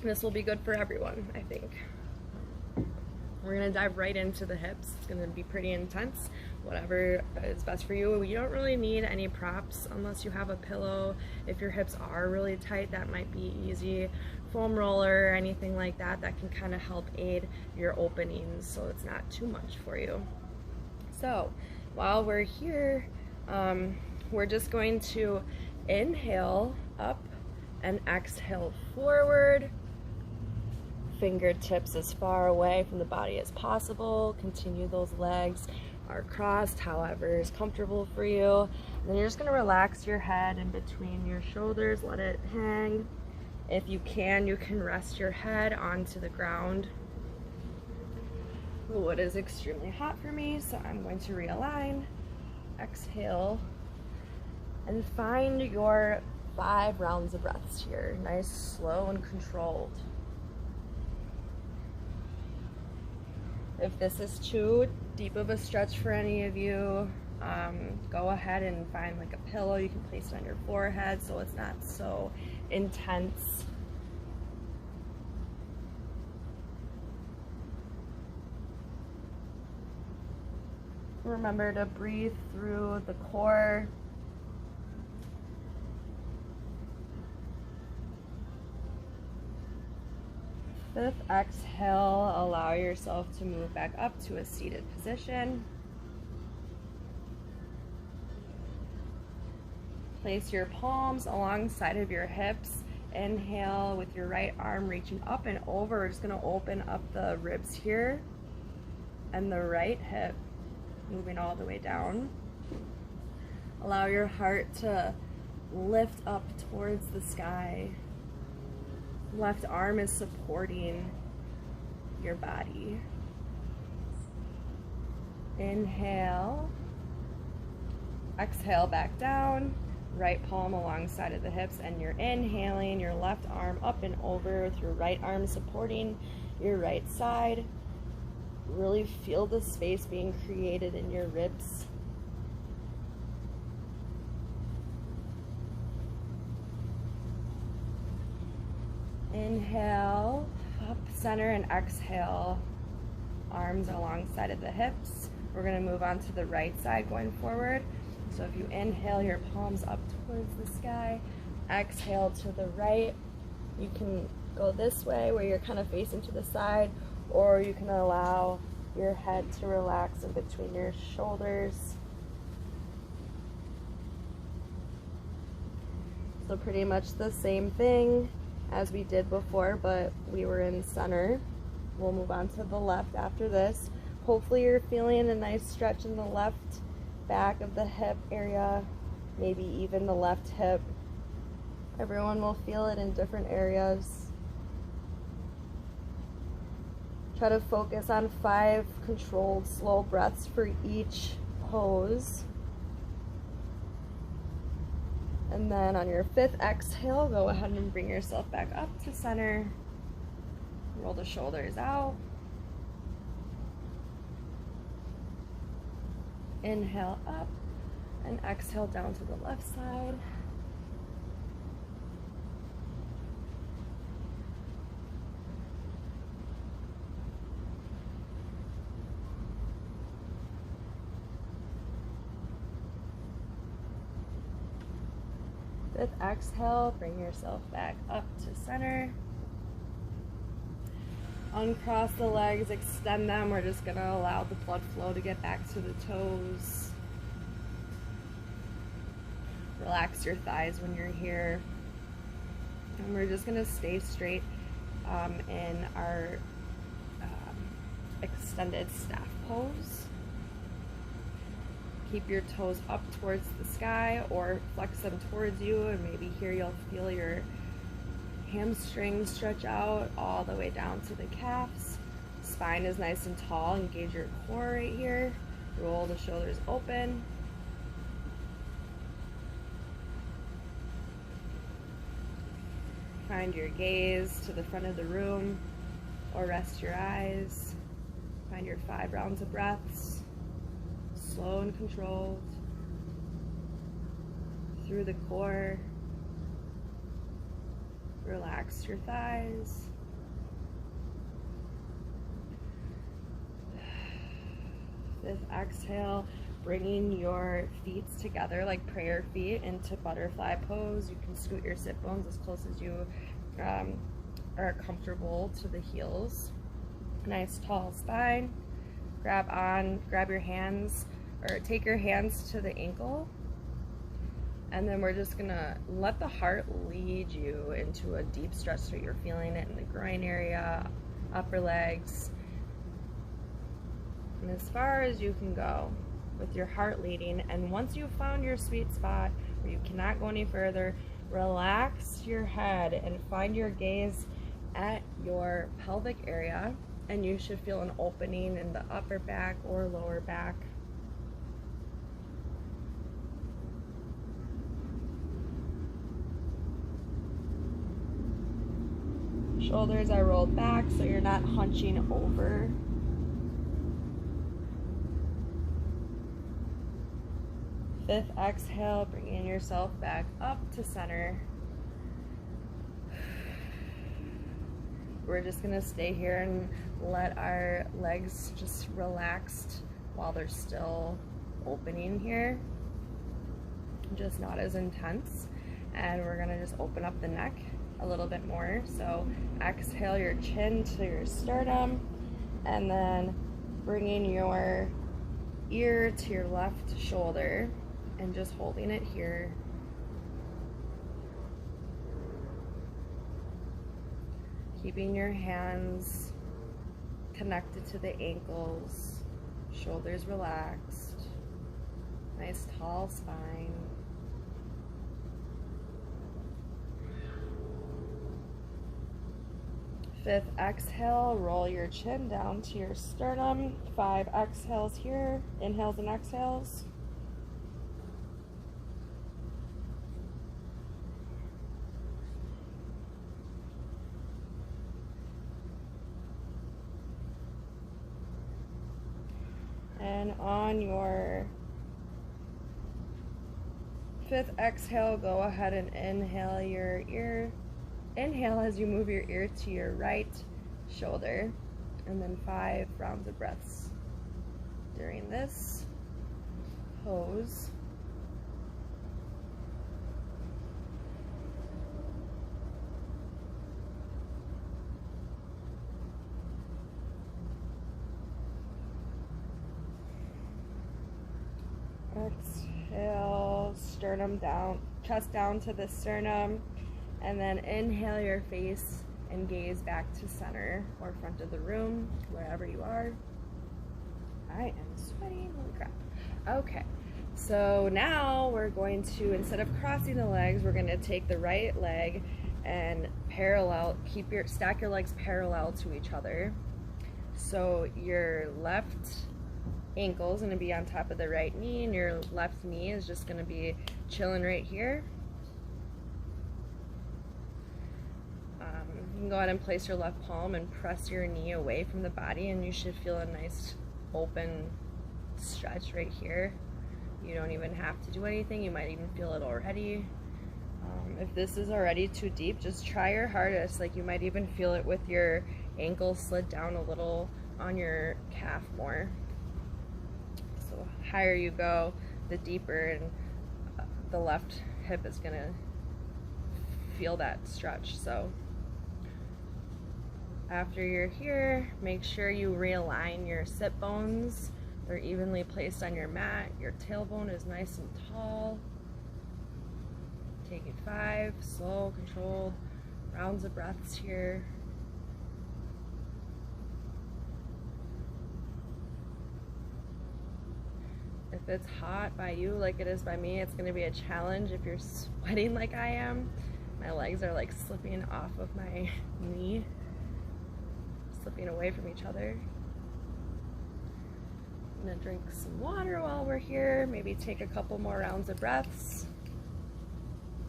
This will be good for everyone, I think. We're gonna dive right into the hips. It's gonna be pretty intense, whatever is best for you. You don't really need any props unless you have a pillow. If your hips are really tight, that might be easy. Foam roller or anything like that, that can kind of help aid your openings so it's not too much for you. So while we're here, we're just going to inhale up and exhale forward. Fingertips as far away from the body as possible. Continue, those legs are crossed however is comfortable for you. And then you're just going to relax your head in between your shoulders, let it hang. If you can rest your head onto the ground. The wood is extremely hot for me, so I'm going to realign. Exhale and find your 5 rounds of breaths here. Nice, slow, and controlled. If this is too deep of a stretch for any of you, go ahead and find like a pillow. You can place it on your forehead so it's not so intense. Remember to breathe through the core. Fifth exhale, allow yourself to move back up to a seated position. Place your palms alongside of your hips. Inhale with your right arm reaching up and over. We're just going to open up the ribs here and the right hip moving all the way down. Allow your heart to lift up towards the sky. Left arm is supporting your body. Inhale. Exhale back down. Right palm alongside of the hips, and you're inhaling your left arm up and over with your right arm supporting your right side. Really feel the space being created in your ribs. Inhale, up, center, and exhale. Arms alongside of the hips. We're going to move on to the right side going forward. So if you inhale, your palms up towards the sky. Exhale to the right. You can go this way where you're kind of facing to the side, or you can allow your head to relax in between your shoulders. So pretty much the same thing as we did before, but we were in center. We'll move on to the left after this. Hopefully you're feeling a nice stretch in the left back of the hip area, maybe even the left hip. Everyone will feel it in different areas. Try to focus on 5 controlled slow breaths for each pose. And then on your 5th exhale, go ahead and bring yourself back up to center. Roll the shoulders out. Inhale up and exhale down to the left side. Fifth exhale, bring yourself back up to center. Uncross the legs, extend them. We're just going to allow the blood flow to get back to the toes. Relax your thighs when you're here. And we're just going to stay straight in our extended staff pose. Keep your toes up towards the sky or flex them towards you, and maybe here you'll feel your hamstrings stretch out all the way down to the calves. Spine is nice and tall. Engage your core right here. Roll the shoulders open. Find your gaze to the front of the room or rest your eyes. Find your 5 rounds of breaths, slow and controlled, through the core. Relax your thighs. 5th exhale, bringing your feet together like prayer feet into butterfly pose. You can scoot your sit bones as close as you are comfortable to the heels. Nice tall spine. Grab your hands, or take your hands to the ankle. And then we're just gonna let the heart lead you into a deep stretch so you're feeling it in the groin area, upper legs, and as far as you can go with your heart leading. And once you've found your sweet spot where you cannot go any further, relax your head and find your gaze at your pelvic area, and you should feel an opening in the upper back or lower back. Shoulders are rolled back so you're not hunching over. Fifth exhale, bringing yourself back up to center. We're just gonna stay here and let our legs just relax while they're still opening here. Just not as intense. And we're gonna just open up the neck a little bit more. So exhale your chin to your sternum, and then bringing your ear to your left shoulder and just holding it here. Keeping your hands connected to the ankles, shoulders relaxed, nice tall spine. Fifth exhale, roll your chin down to your sternum. 5 exhales here, inhales and exhales. And on your 5th exhale, go ahead and inhale your ear. Inhale as you move your ear to your right shoulder, and then 5 rounds of breaths during this pose. Exhale, sternum down, chest down to the sternum. And then inhale your face and gaze back to center or front of the room, wherever you are. I am sweating, holy crap. Okay, so now we're going to, instead of crossing the legs, we're gonna take the right leg and stack your legs parallel to each other. So your left ankle is gonna be on top of the right knee, and your left knee is just gonna be chilling right here. You can go ahead and place your left palm and press your knee away from the body, and you should feel a nice open stretch right here. You don't even have to do anything. You might even feel it already. If this is already too deep, just try your hardest. Like, you might even feel it with your ankle slid down a little on your calf more. So the higher you go, the deeper, and the left hip is gonna feel that stretch. So after you're here, make sure you realign your sit bones. They're evenly placed on your mat. Your tailbone is nice and tall. Take it 5 slow, controlled rounds of breaths here. If it's hot by you like it is by me, it's gonna be a challenge if you're sweating like I am. My legs are like slipping off of my knee, slipping away from each other. I'm gonna drink some water while we're here, maybe take a couple more rounds of breaths.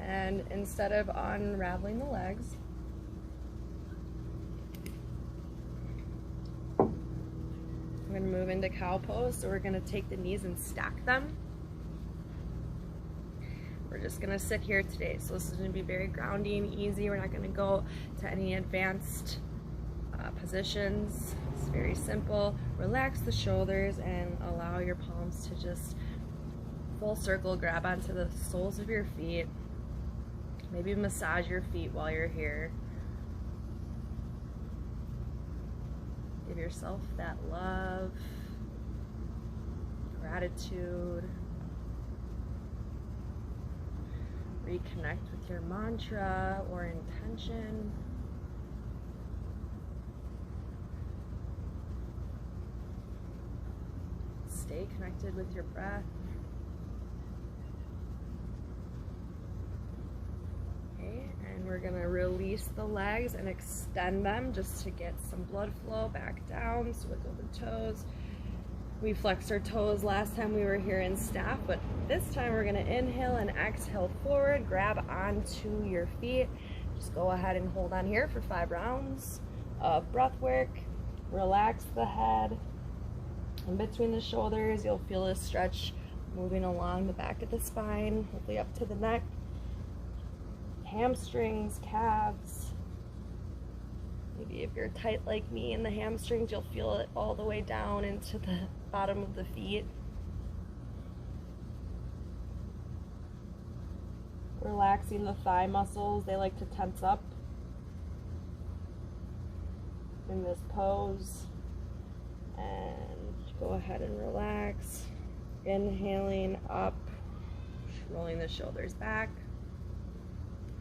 And instead of unraveling the legs, I'm gonna move into cow pose. So we're gonna take the knees and stack them. We're just gonna sit here today. So this is gonna be very grounding, easy. We're not gonna go to any advanced positions. It's very simple. Relax the shoulders and allow your palms to just full circle grab onto the soles of your feet. Maybe massage your feet while you're here. Give yourself that love, gratitude. Reconnect with your mantra or intention. Stay connected with your breath. Okay, and we're gonna release the legs and extend them just to get some blood flow back down. So wiggle the toes. We flexed our toes last time we were here in staff, but this time we're gonna inhale and exhale forward, grab onto your feet. Just go ahead and hold on here for 5 rounds of breath work. Relax the head. In between the shoulders, you'll feel a stretch moving along the back of the spine, hopefully up to the neck. Hamstrings, calves. Maybe if you're tight like me in the hamstrings, you'll feel it all the way down into the bottom of the feet. Relaxing the thigh muscles, they like to tense up in this pose. And go ahead and relax. Inhaling up, rolling the shoulders back.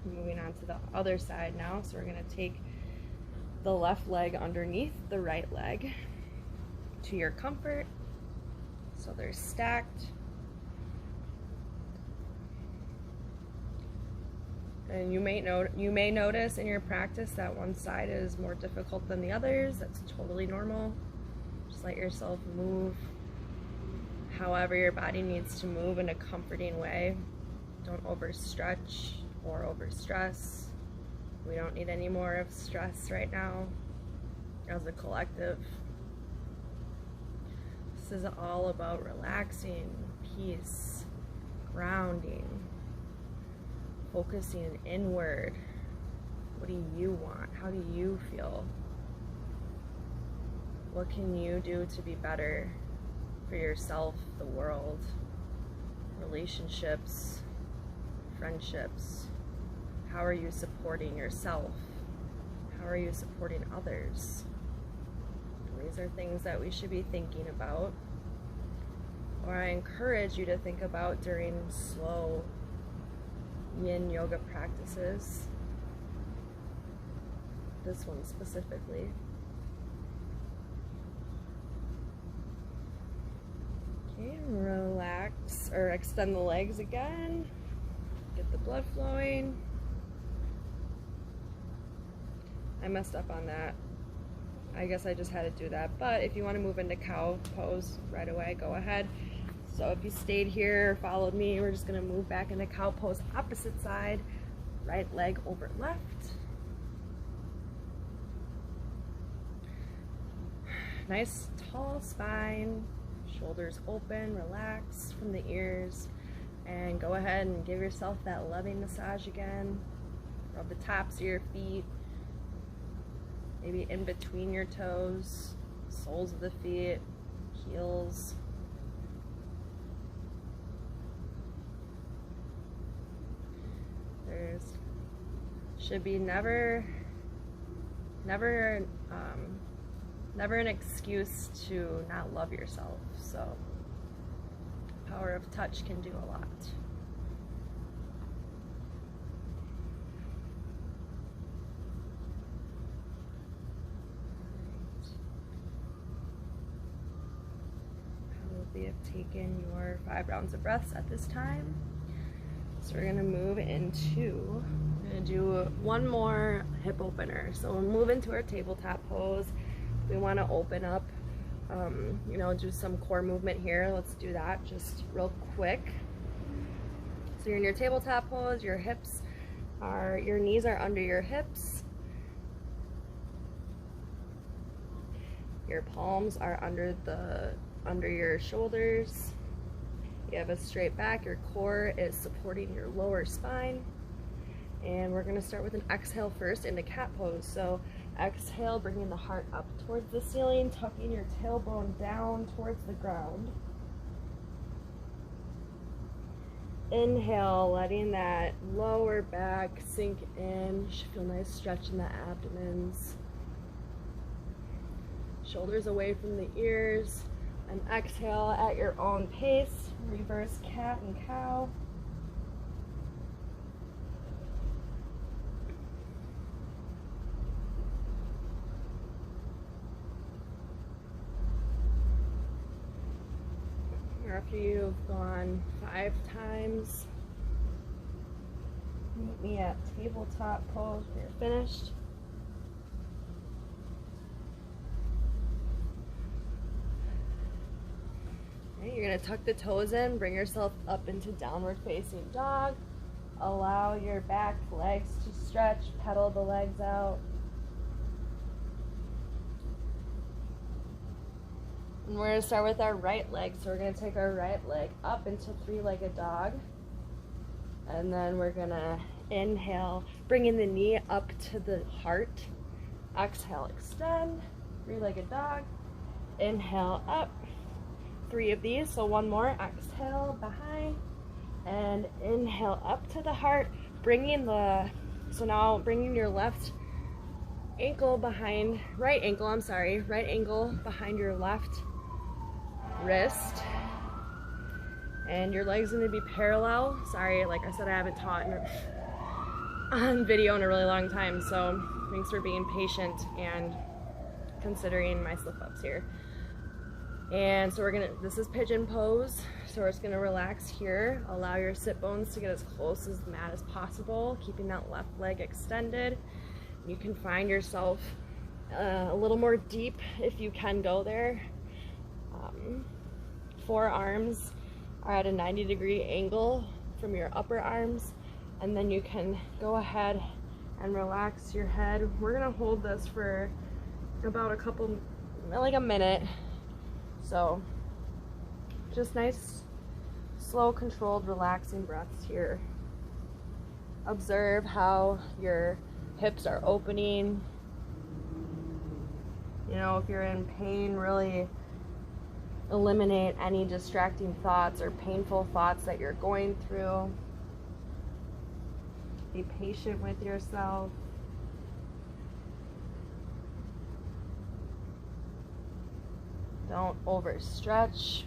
Moving on to the other side now. So we're gonna take the left leg underneath the right leg to your comfort. So they're stacked. And you may notice in your practice that one side is more difficult than the others. That's totally normal. Just let yourself move however your body needs to move in a comforting way. Don't overstretch or overstress. We don't need any more of stress right now as a collective. This is all about relaxing, peace, grounding, focusing inward. What do you want? How do you feel? What can you do to be better for yourself, the world, relationships, friendships? How are you supporting yourself? How are you supporting others? These are things that we should be thinking about, or I encourage you to think about during slow yin yoga practices. This one specifically. Okay, relax or extend the legs again. Get the blood flowing. I messed up on that. I guess I just had to do that. But if you want to move into cow pose right away, go ahead. So if you stayed here or followed me, we're just going to move back into cow pose, opposite side, right leg over left. Nice tall spine, shoulders open, relax from the ears, and go ahead and give yourself that loving massage again. Rub the tops of your feet, maybe in between your toes, soles of the feet, heels. There's should be never an excuse to not love yourself. So power of touch can do a lot. Probably have taken your 5 rounds of breaths at this time. So we're gonna move into, we're gonna do one more hip opener. So we'll move into our tabletop pose. We wanna open up, you know, do some core movement here. Let's do that just real quick. So you're in your tabletop pose, your knees are under your hips. Your palms are under your shoulders. You have a straight back, your core is supporting your lower spine. And we're gonna start with an exhale first into cat pose. So Exhale, bringing the heart up towards the ceiling, tucking your tailbone down towards the ground. Inhale, letting that lower back sink in. You should feel nice stretch in the abdomens. Shoulders away from the ears. And exhale at your own pace. Reverse cat and cow. After you've gone 5 times, meet me at tabletop pose when you're finished. Okay, you're going to tuck the toes in, bring yourself up into downward facing dog. Allow your back legs to stretch, pedal the legs out. And we're going to start with our right leg. So we're going to take our right leg up into three-legged dog. And then we're going to inhale, bringing the knee up to the heart. Exhale, extend, three-legged dog. Inhale, up. 3 of these, so 1 more. Exhale, behind. And inhale, up to the heart. So now bringing your left ankle behind, right ankle behind your left wrist, and your leg's going to be parallel. Sorry, like I said, I haven't taught on video in a really long time, so thanks for being patient and considering my slip-ups here. And so this is pigeon pose, so we're just going to relax here. Allow your sit bones to get as close as the mat as possible, keeping that left leg extended. You can find yourself a little more deep if you can go there. Forearms are at a 90-degree angle from your upper arms, and then you can go ahead and relax your head. We're gonna hold this for about like a minute. So just nice, slow, controlled, relaxing breaths here. Observe how your hips are opening. You know, if you're in pain, really eliminate any distracting thoughts or painful thoughts that you're going through. Be patient with yourself. Don't overstretch.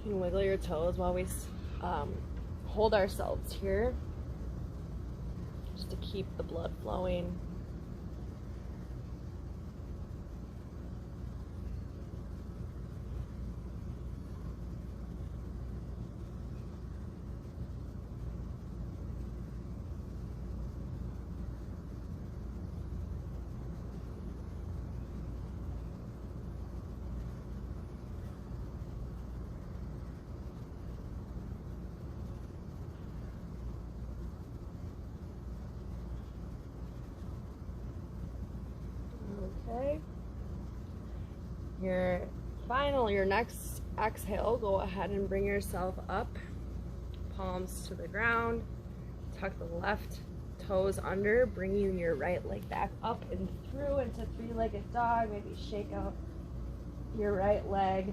You can wiggle your toes while we hold ourselves here, just to keep the blood flowing. Okay. Your next exhale, go ahead and bring yourself up, palms to the ground, tuck the left toes under, bringing your right leg back up and through into three-legged dog. Maybe shake out your right leg,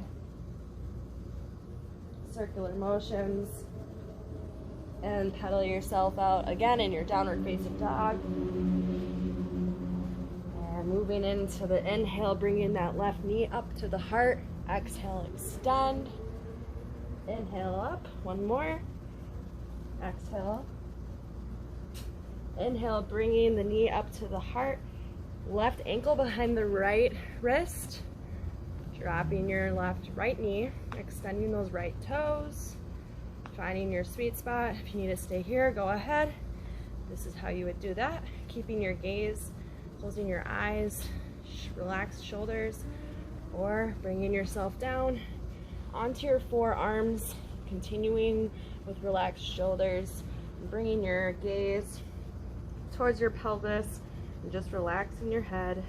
circular motions, and pedal yourself out again in your downward facing dog. Moving into the inhale, bringing that left knee up to the heart. Exhale, extend. Inhale up. 1 more. Exhale. Inhale, bringing the knee up to the heart. Left ankle behind the right wrist. Dropping your right knee. Extending those right toes. Finding your sweet spot. If you need to stay here, go ahead. This is how you would do that. Keeping your gaze, closing your eyes, relaxed shoulders, or bringing yourself down onto your forearms, continuing with relaxed shoulders, and bringing your gaze towards your pelvis, and just relaxing your head,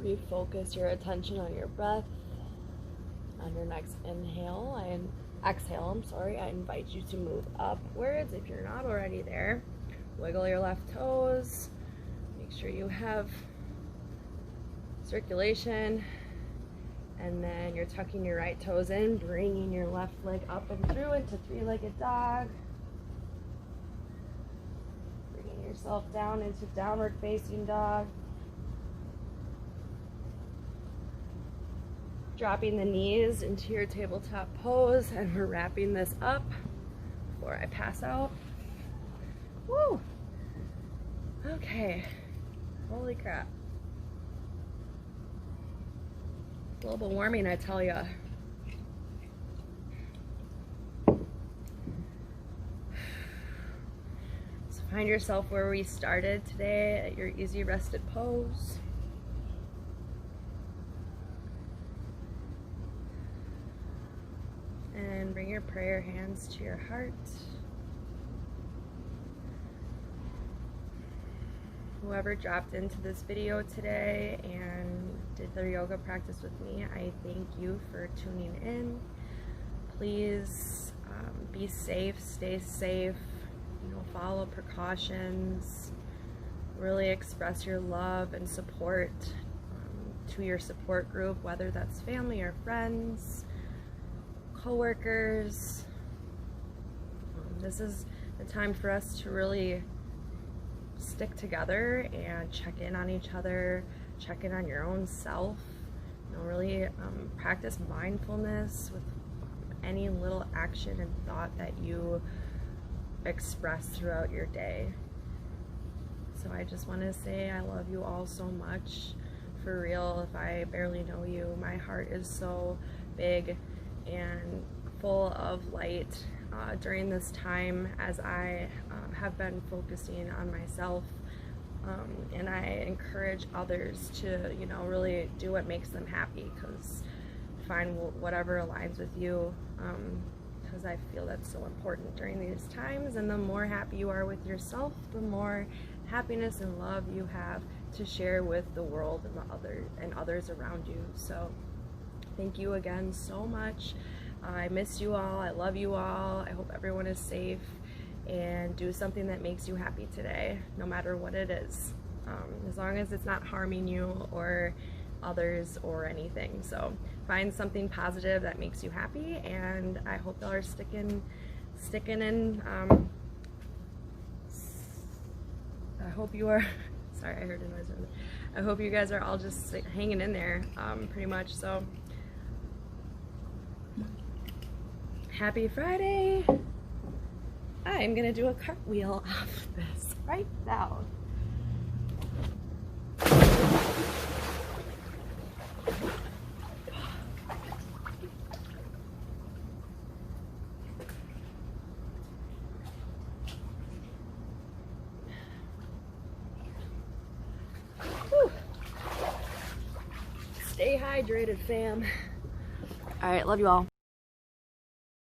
refocus your attention on your breath. On your next inhale and exhale, I invite you to move upwards if you're not already there. Wiggle your left toes. Make sure you have circulation. And then you're tucking your right toes in, bringing your left leg up and through into three-legged dog. Bringing yourself down into downward facing dog. Dropping the knees into your tabletop pose, and we're wrapping this up before I pass out. Woo! Okay. Holy crap. Global warming, I tell ya. So find yourself where we started today at your easy rested pose. And bring your prayer hands to your heart. Whoever dropped into this video today and did their yoga practice with me, I thank you for tuning in. Please be safe, stay safe, follow precautions, really express your love and support to your support group, whether that's family or friends, co-workers. This is the time for us to really stick together and check in on each other, check in on your own self, really practice mindfulness with any little action and thought that you express throughout your day. So I just want to say I love you all so much. For real, if I barely know you, my heart is so big and full of light during this time, as I have been focusing on myself, and I encourage others to really do what makes them happy, because find whatever aligns with you, because I feel that's so important during these times. And the more happy you are with yourself, the more happiness and love you have to share with the world and others around you. So thank you again so much. I miss you all. I love you all. I hope everyone is safe, and do something that makes you happy today, no matter what it is, as long as it's not harming you or others or anything. So find something positive that makes you happy, and I hope y'all are sticking in. I hope you are sorry, I heard a noise. I hope you guys are all just hanging in there, pretty much. So happy Friday. I'm gonna do a cartwheel off this right now. Whew. Stay hydrated, fam. All right, love you all.